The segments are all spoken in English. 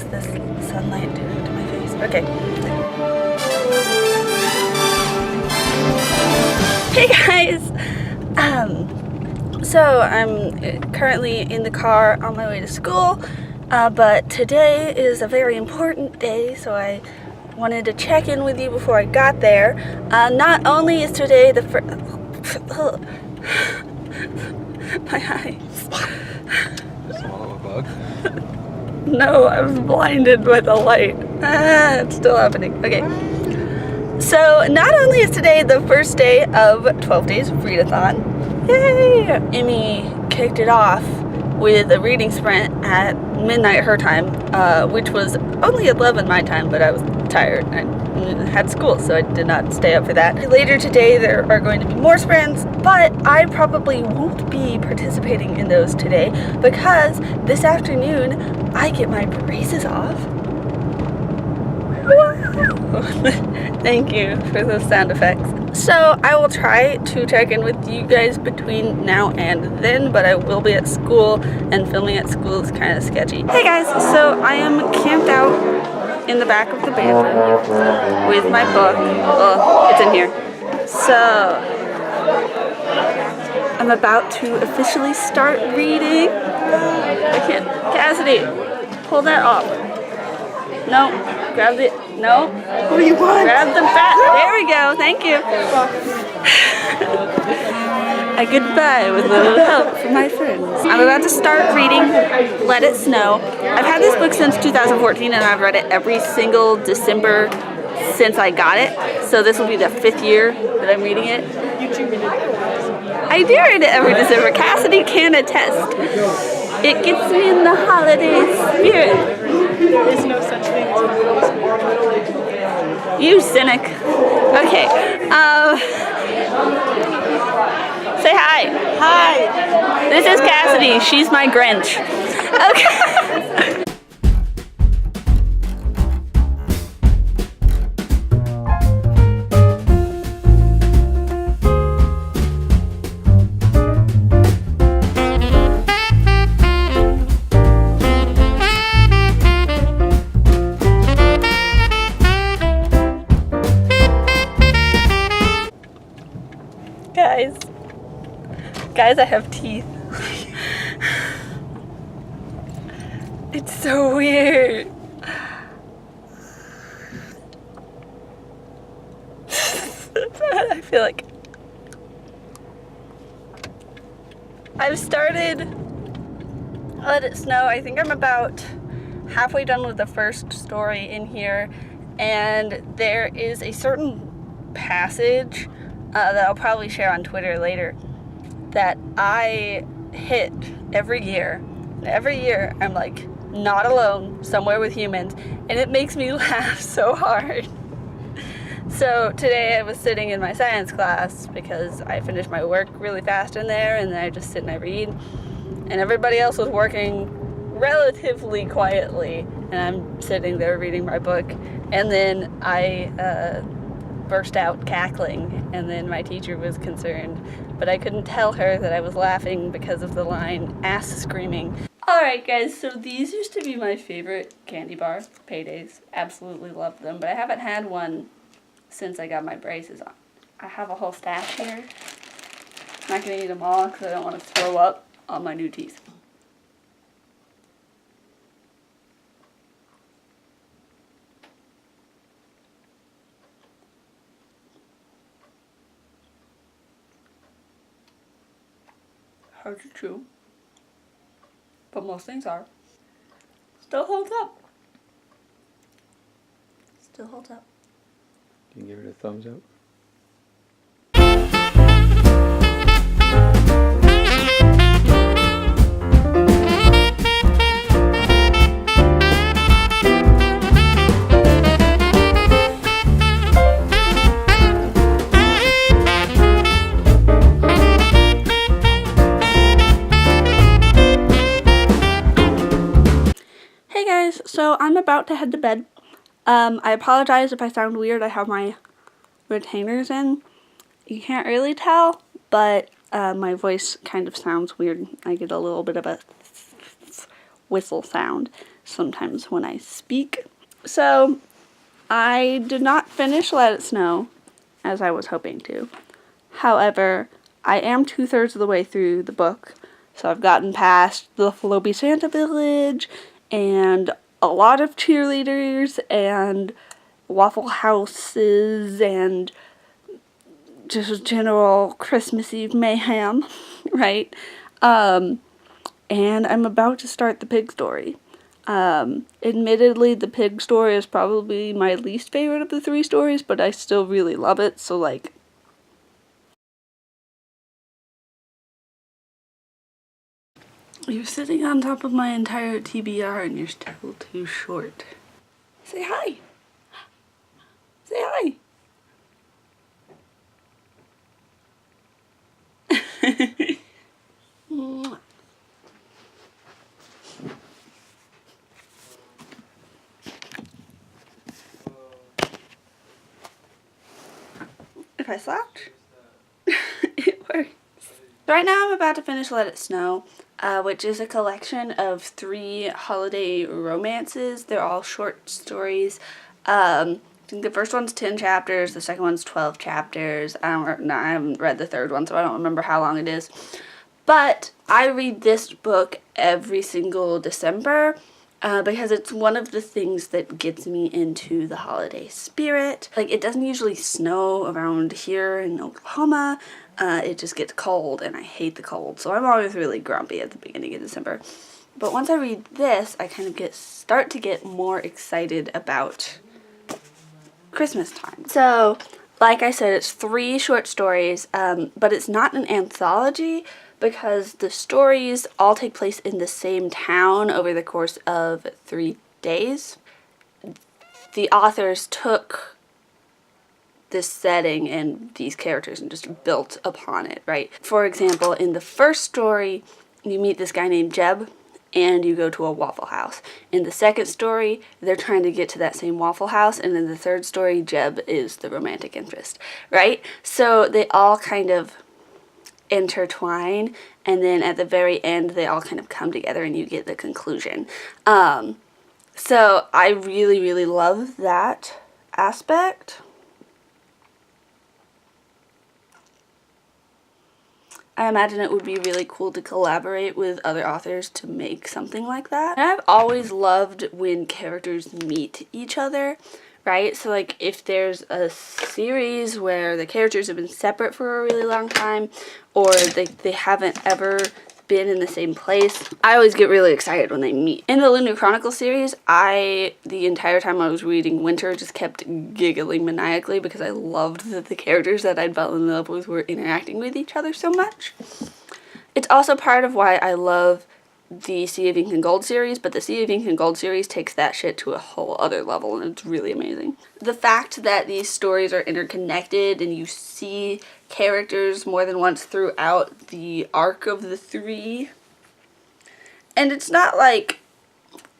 is this sunlight doing to my face? Okay. Hey guys! So I'm currently in the car on my way to school, but today is a very important day, so I wanted to check in with you before I got there. Not only is today the my eyes. Swallow a bug? No, I was blinded by the light. It's still happening. Okay. So, not only is today the first day of 12 Days of Read-A-Thon, yay! Emmy kicked it off with a reading sprint at midnight her time, which was only 11 my time, but I was tired. I had school, so I did not stay up for that. Later today, there are going to be more sprints, but I probably won't be participating in those today because this afternoon, I get my braces off. Thank you for those sound effects. So I will try to check in with you guys between now and then, but I will be at school, and filming at school is kind of sketchy. Hey guys, so I am camped out in the back of the bathroom with my book. Oh, it's in here. So I'm about to officially start reading. I can't. Cassidy, pull that off. No, grab it. No. What do you want? Grab the bat. There we go. Thank you. A goodbye with a little help from my friends. I'm about to start reading Let It Snow. I've had this book since 2014 and I've read it every single December since I got it. So this will be the 5th year that I'm reading it. I do read it every December. Cassidy can attest. It gets me in the holiday spirit. There is no such thing as holiday spirit. You cynic. Okay. Say hi. Hi. This is Cassidy. She's my Grinch. Okay. Guys, I have teeth. It's so weird. I feel like I've started Let It Snow. I think I'm about halfway done with the first story in here, and there is a certain passage that I'll probably share on Twitter later that I hit every year. And every year I'm like not alone, somewhere with humans, and it makes me laugh so hard. So today I was sitting in my science class because I finished my work really fast in there, and then I just sit and I read, and everybody else was working relatively quietly, and I'm sitting there reading my book, and then I burst out cackling, and then my teacher was concerned, but I couldn't tell her that I was laughing because of the line ass screaming. Alright guys, so these used to be my favorite candy bar, Paydays. Absolutely loved them, but I haven't had one since I got my braces on. I have a whole stash here. I'm not going to eat them all because I don't want to throw up on my new teeth. Hard to chew, but most things are. Still holds up. Still holds up. You can give it a thumbs up. So I'm about to head to bed. I apologize if I sound weird. I have my retainers in. You can't really tell, but my voice kind of sounds weird. I get a little bit of a whistle sound sometimes when I speak. So I did not finish Let It Snow as I was hoping to. However, I am 2/3 of the way through the book, so I've gotten past the Floppy Santa Village and a lot of cheerleaders and Waffle Houses and just general Christmas Eve mayhem, right? And I'm about to start the pig story. Admittedly, the pig story is probably my least favorite of the 3 stories, but I still really love it, so like... You're sitting on top of my entire TBR and you're still too short. Say hi! Say hi! If I slouch, it works. Right now I'm about to finish Let It Snow, which is a collection of 3 holiday romances. They're all short stories. I think the first one's 10 chapters, the second one's 12 chapters. I haven't read the third one, so I don't remember how long it is. But I read this book every single December because it's one of the things that gets me into the holiday spirit. Like, it doesn't usually snow around here in Oklahoma. It just gets cold, and I hate the cold, so I'm always really grumpy at the beginning of December. But once I read this, I kind of start to get more excited about Christmas time. So, like I said, it's 3 short stories, but it's not an anthology because the stories all take place in the same town over the course of 3 days. The authors took this setting and these characters and just built upon it, right? For example, in the first story, you meet this guy named Jeb, and you go to a Waffle House. In the second story, they're trying to get to that same Waffle House, and in the third story, Jeb is the romantic interest, right? So they all kind of intertwine, and then at the very end, they all kind of come together and you get the conclusion. So I really, really love that aspect. I imagine it would be really cool to collaborate with other authors to make something like that. And I've always loved when characters meet each other, right? So like if there's a series where the characters have been separate for a really long time, or they haven't ever been in the same place, I always get really excited when they meet. In the Lunar Chronicle series, the entire time I was reading Winter, just kept giggling maniacally because I loved that the characters that I'd fallen in love with were interacting with each other so much. It's also part of why I love the Sea of Ink and Gold series, but the Sea of Ink and Gold series takes that shit to a whole other level, and it's really amazing. The fact that these stories are interconnected and you see characters more than once throughout the arc of the 3, and it's not like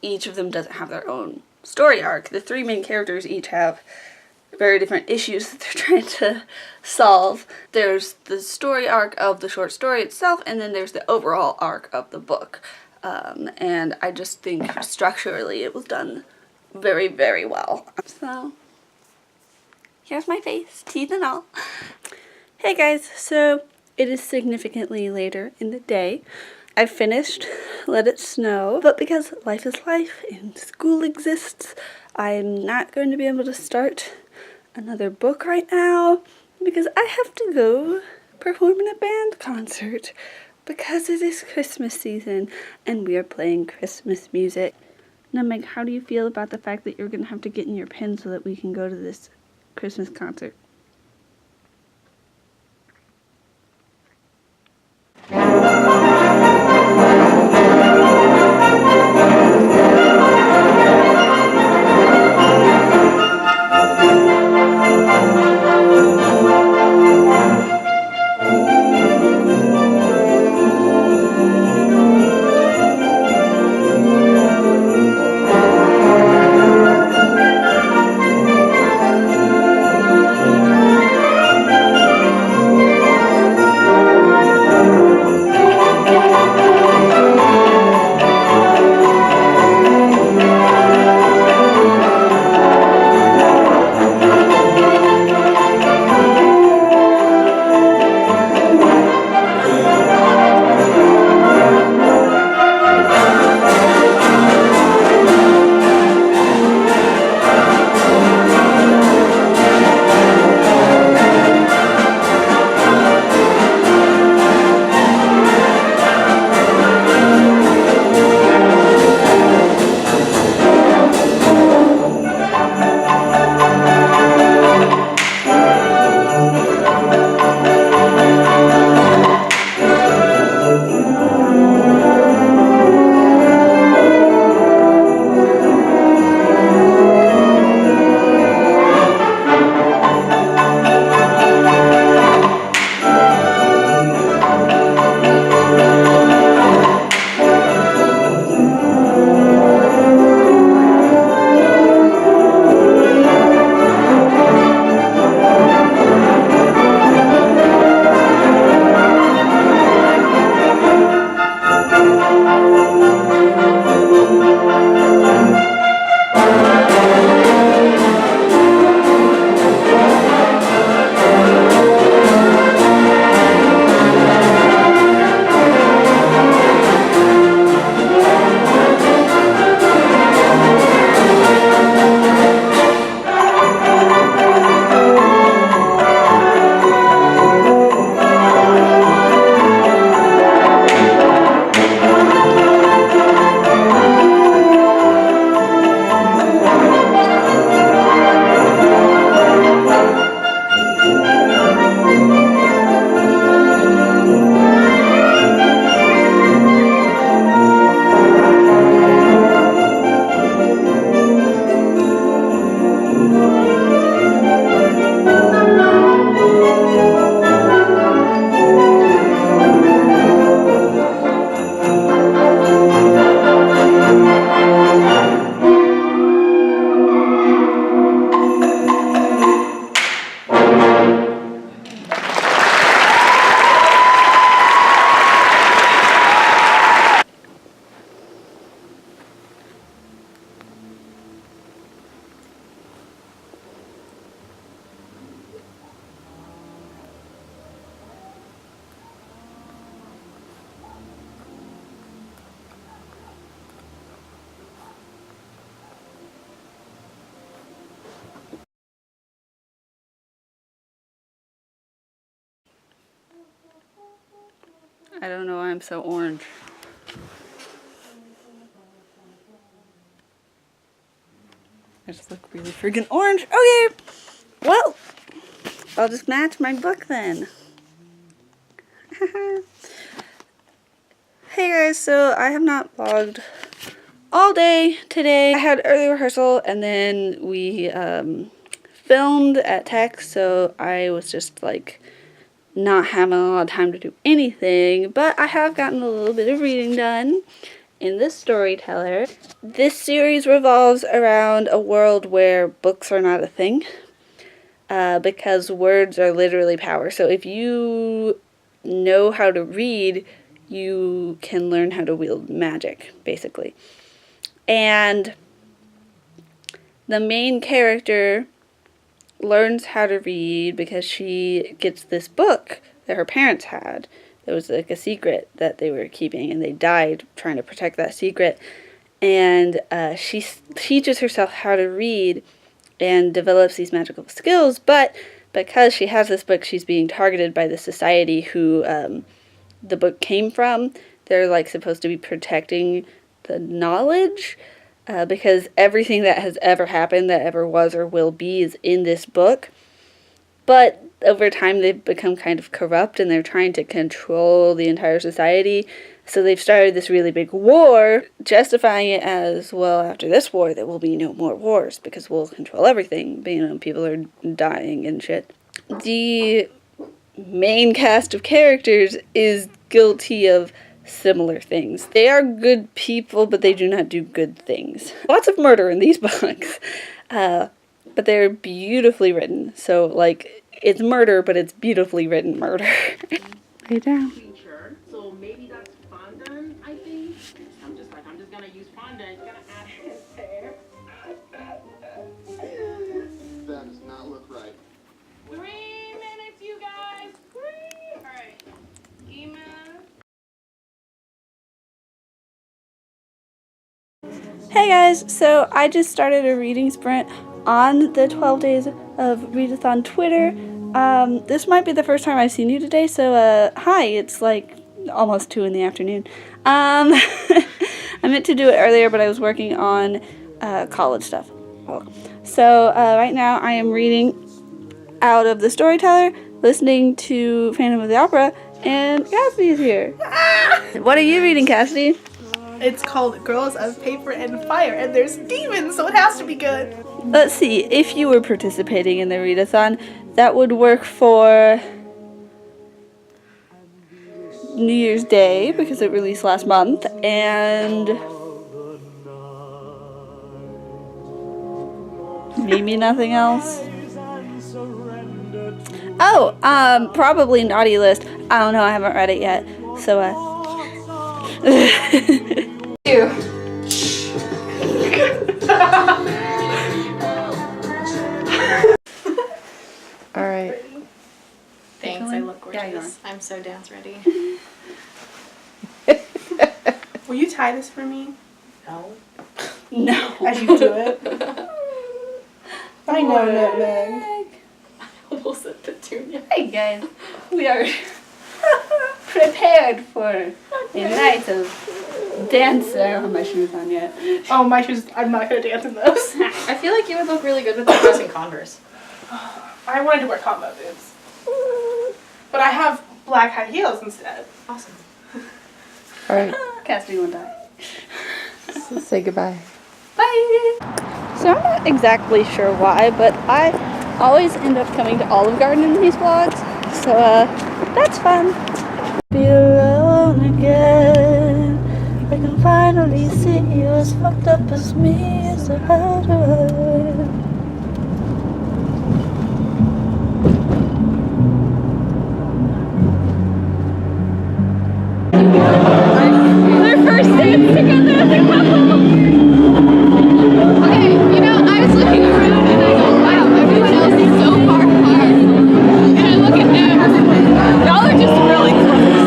each of them doesn't have their own story arc. The 3 main characters each have very different issues that they're trying to solve. There's the story arc of the short story itself, and then there's the overall arc of the book. And I just think structurally it was done very, very well. So, here's my face, teeth and all. Hey guys, so it is significantly later in the day. I finished Let It Snow, but because life is life and school exists, I'm not going to be able to start another book right now because I have to go perform in a band concert because it is Christmas season and we are playing Christmas music. Now Meg, how do you feel about the fact that you're going to have to get in your pen so that we can go to this Christmas concert? I don't know why I'm so orange. I just look really freaking orange. Okay, well, I'll just match my book then. Hey guys, so I have not vlogged all day today. I had early rehearsal and then we filmed at Tech, so I was just like not having a lot of time to do anything, but I have gotten a little bit of reading done in the Storyteller. This series revolves around a world where books are not a thing, because words are literally power. So if you know how to read, you can learn how to wield magic, basically. And the main character learns how to read because she gets this book that her parents had. It was like a secret that they were keeping, and they died trying to protect that secret. And she teaches herself how to read and develops these magical skills, but because she has this book, she's being targeted by the society who the book came from. They're like supposed to be protecting the knowledge, because everything that has ever happened, that ever was or will be, is in this book. But over time they've become kind of corrupt and they're trying to control the entire society. So they've started this really big war, justifying it as, well, after this war there will be no more wars because we'll control everything. But, you know, people are dying and shit. The main cast of characters is guilty of similar things. They are good people, but they do not do good things. Lots of murder in these books, but they're beautifully written. So, like, it's murder, but it's beautifully written murder. Lay down. So maybe that's fondant, I think. I'm just gonna use fondant. Gonna add it there. That does not look right. 3 minutes, you guys. 3. All right. Email. Hey guys, so I just started a reading sprint on the 12 Days of Read-A-Thon Twitter. This might be the first time I've seen you today, so hi, it's like almost 2 in the afternoon. I meant to do it earlier, but I was working on college stuff. So right now I am reading out of the Storyteller, listening to Phantom of the Opera, and Cassidy's here. What are you reading, Cassidy? It's called Girls of Paper and Fire, and there's demons, so it has to be good. Let's see, if you were participating in the read-a-thon, that would work for New Year's Day, because it released last month, and maybe nothing else. Oh, probably Naughty List. I don't know, I haven't read it yet, so, Alright. Thanks, I look gorgeous. Yeah, you are. I'm so dance ready. Will you tie this for me? No. No. As you do it. I know that, Meg. Almost said petunia. Hey guys, we are prepared for a night of dance. I don't have my shoes on yet. Oh, my shoes, I'm not going to dance in those. I feel like you would look really good with the dress and Converse. I wanted to wear combo boots. But I have black high heels instead. Awesome. Alright, Cassidy won't die. so say goodbye. Bye! So I'm not exactly sure why, but I always end up coming to Olive Garden in these vlogs, so that's fun. Be alone again. I can finally see you as fucked up as me, so how do I? Their first dance together as a couple. Okay, you know, I was looking around and I go, wow, everyone else is so far apart. And I look at them. Y'all are just really close.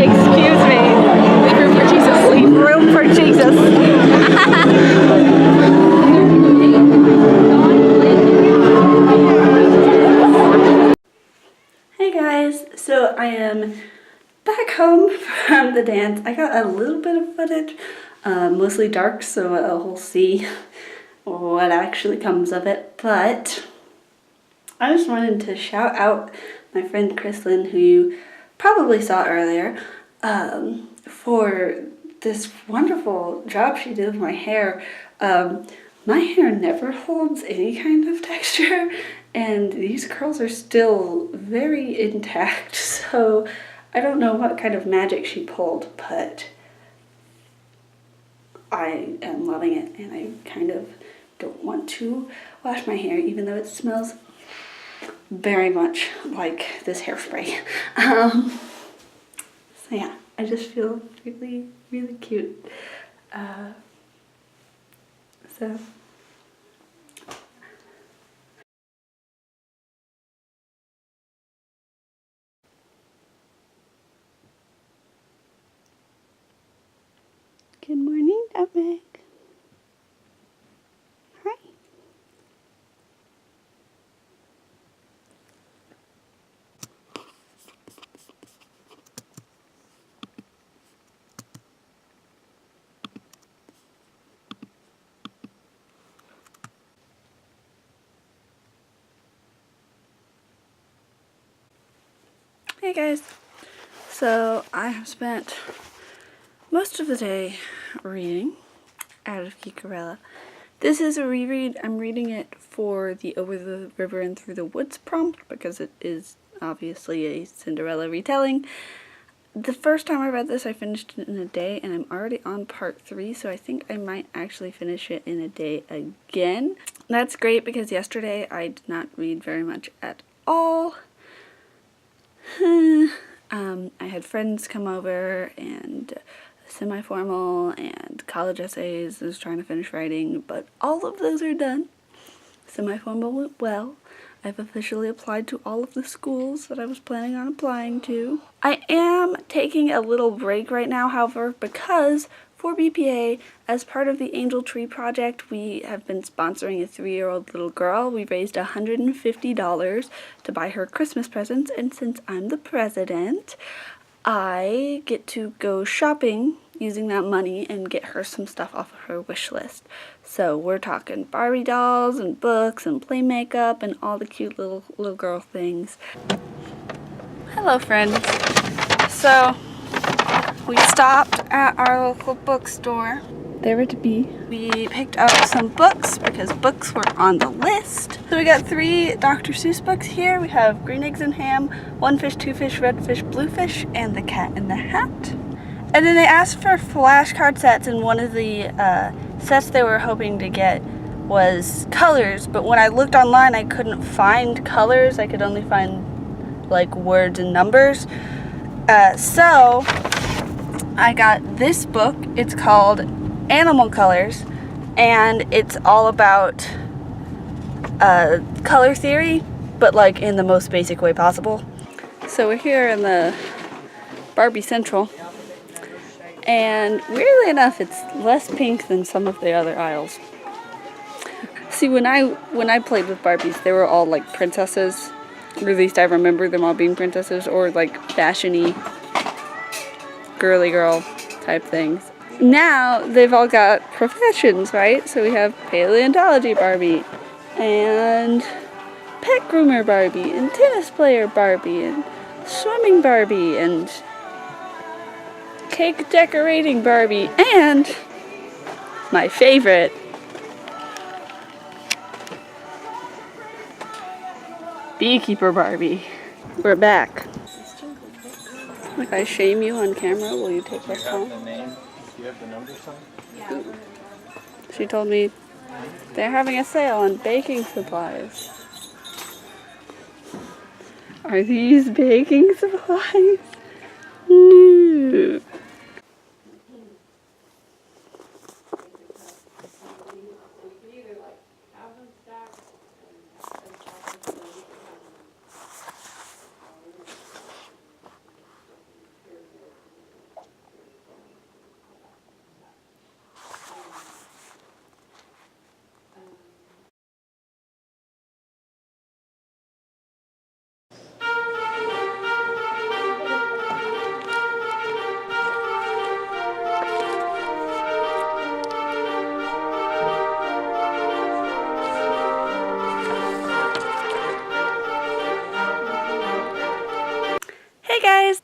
Excuse me. Leave room for Jesus. Leave room for Jesus. Hey guys, so I am back home of the dance. I got a little bit of footage, mostly dark, so we'll see what actually comes of it. But I just wanted to shout out my friend Chrislyn, who you probably saw earlier, for this wonderful job she did with my hair. My hair never holds any kind of texture, and these curls are still very intact, so I don't know what kind of magic she pulled, but I am loving it, and I kind of don't want to wash my hair, even though it smells very much like this hairspray. So yeah, I just feel really, really cute. So good morning, Emmich. Hi. Hey guys, so I have spent most of the day reading out of Geekerella. This is a reread. I'm reading it for the Over the River and Through the Woods prompt because it is obviously a Cinderella retelling. The first time I read this, I finished it in a day, and I'm already on part 3, so I think I might actually finish it in a day again. That's great because yesterday I did not read very much at all. I had friends come over and semi-formal and college essays. I was trying to finish writing, but all of those are done. Semi-formal went well. I've officially applied to all of the schools that I was planning on applying to. I am taking a little break right now, however, because for BPA, as part of the Angel Tree Project, we have been sponsoring a 3-year-old little girl. We raised $150 to buy her Christmas presents, and since I'm the president, I get to go shopping using that money and get her some stuff off of her wish list. So we're talking Barbie dolls and books and play makeup and all the cute little girl things. Hello friends. So we stopped at our local bookstore. They were to be. We picked up some books because books were on the list. So we got 3 Dr. Seuss books here. We have Green Eggs and Ham, One Fish, Two Fish, Red Fish, Blue Fish, and The Cat in the Hat. And then they asked for flashcard sets, and one of the sets they were hoping to get was colors, but when I looked online I couldn't find colors. I could only find like words and numbers. So I got this book. It's called Animal Colors, and it's all about color theory, but like in the most basic way possible. So we're here in the Barbie Central, and weirdly enough it's less pink than some of the other aisles. See, when I played with Barbies, they were all like princesses, or at least I remember them all being princesses, or like fashion-y, girly girl type things. Now they've all got professions, right? So we have paleontology Barbie, and pet groomer Barbie, and tennis player Barbie, and swimming Barbie, and cake decorating Barbie, and my favorite, beekeeper Barbie. We're back. If I shame you on camera, will you take this home? Do you have the number sign? Yeah. She told me they're having a sale on baking supplies. Are these baking supplies? No.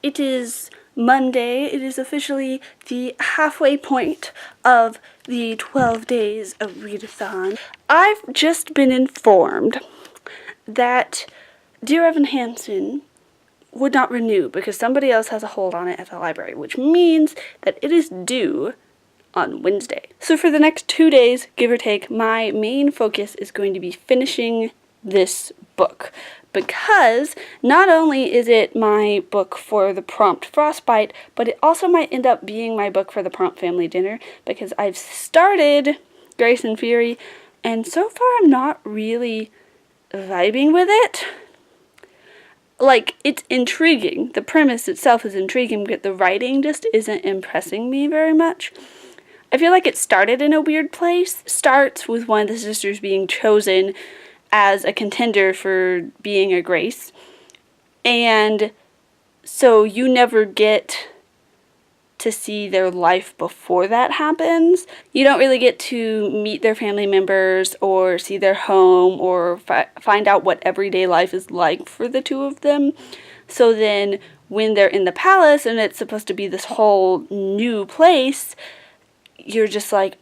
It is Monday. It is officially the halfway point of the 12 Days of Read-A-Thon. I've just been informed that Dear Evan Hansen would not renew because somebody else has a hold on it at the library, which means that it is due on Wednesday. So for the next 2 days, give or take, my main focus is going to be finishing this book, because not only is it my book for the prompt Frostbite, but it also might end up being my book for the prompt family dinner, because I've started Grace and Fury, and so far I'm not really vibing with it. Like, it's intriguing. The premise itself is intriguing, but the writing just isn't impressing me very much. I feel like it started in a weird place. Starts with one of the sisters being chosen as a contender for being a Grace. And so you never get to see their life before that happens. You don't really get to meet their family members or see their home or find out what everyday life is like for the two of them. So then when they're in the palace and it's supposed to be this whole new place, you're just like,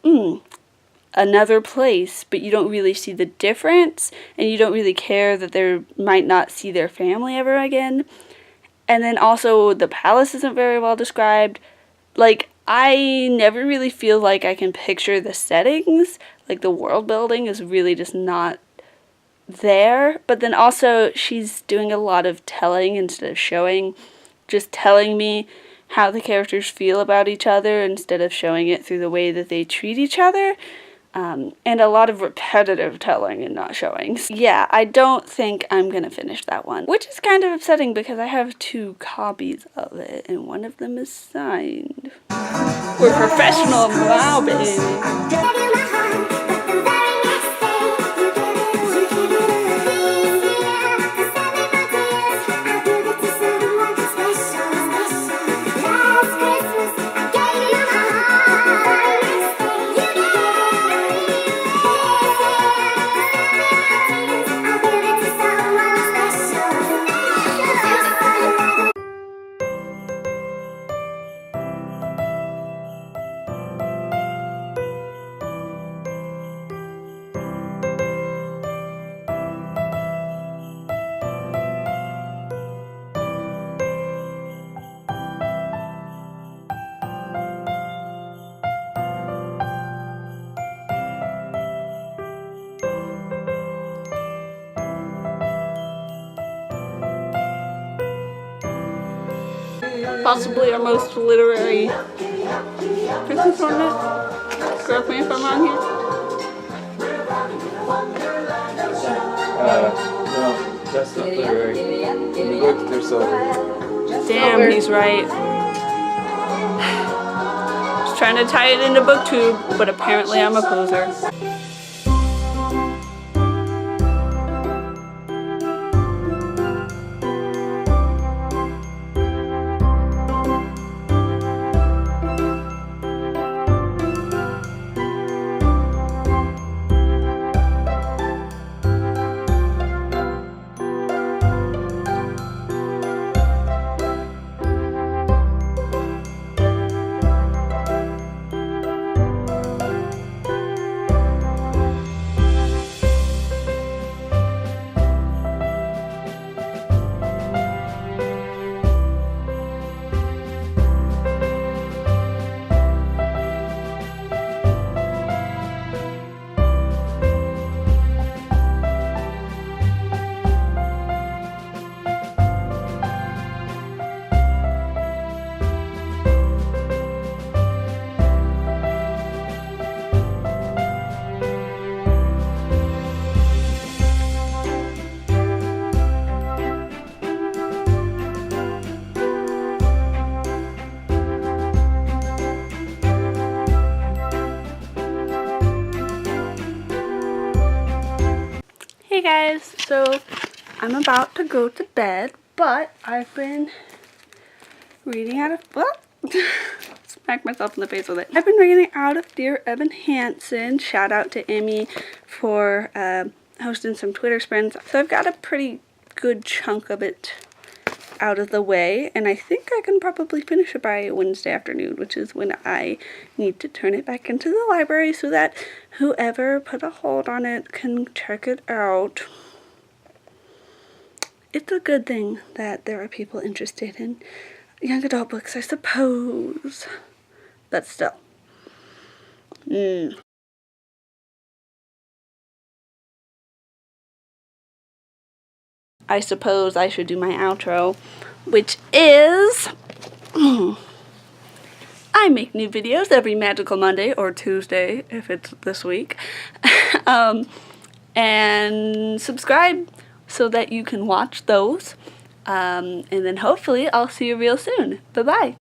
another place, but you don't really see the difference, and you don't really care that they might not see their family ever again. And then also the palace isn't very well described. Like, I never really feel like I can picture the settings. Like, the world building is really just not there. But then also, she's doing a lot of telling instead of showing. Just telling me how the characters feel about each other instead of showing it through the way that they treat each other. And a lot of repetitive telling and not showing. Yeah, I don't think I'm gonna finish that one, which is kind of upsetting because I have 2 copies of it and one of them is signed. We're professional now, baby. Possibly our most literary Christmas ornament. Correct me if I'm wrong here. No, that's not literary. In the book, they're silver. Damn, he's right. Just trying to tie it into booktube, but apparently I'm a poser. Hey guys, so I'm about to go to bed, but I've been reading out of, smack myself in the face with it. I've been reading out of Dear Evan Hansen. Shout out to Emmy for hosting some Twitter spins. So I've got a pretty good chunk of it out of the way, and I think I can probably finish it by Wednesday afternoon, which is when I need to turn it back into the library so that whoever put a hold on it can check it out. It's a good thing that there are people interested in young adult books, I suppose. But still. I suppose I should do my outro, which is... I make new videos every Magical Monday or Tuesday, if it's this week. And subscribe so that you can watch those. And then hopefully I'll see you real soon. Bye-bye.